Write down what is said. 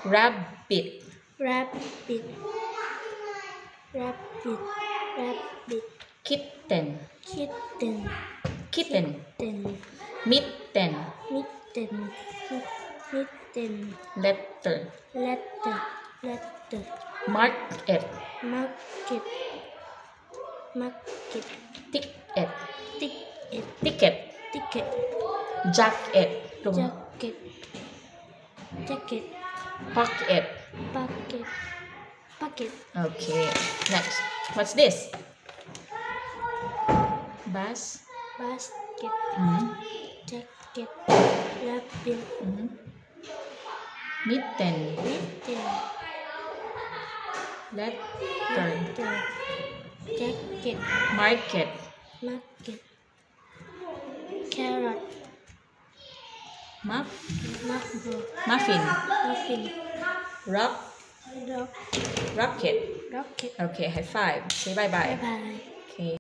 Rabbit. Rabbit. Rabbit. Rabbit. Kitten. Kitten. Kitten. Kitten. Mitten. Mitten. Mitten. Letter. Letter. Letter. Market. Market. Market. Ticket. Ticket. Ticket. Ticket. Jacket. Jacket. Jacket. Pocket. Pocket. Pocket. Okay. Next. What's this? Basket. Jacket. Rabbit. Mitten. Mitten. Letter. Letter. Jacket. Market. Market. Carrot. Muffin. Muffin. Dog. Rocket. Rocket. Okay, high five. Say bye-bye. Bye bye. Okay.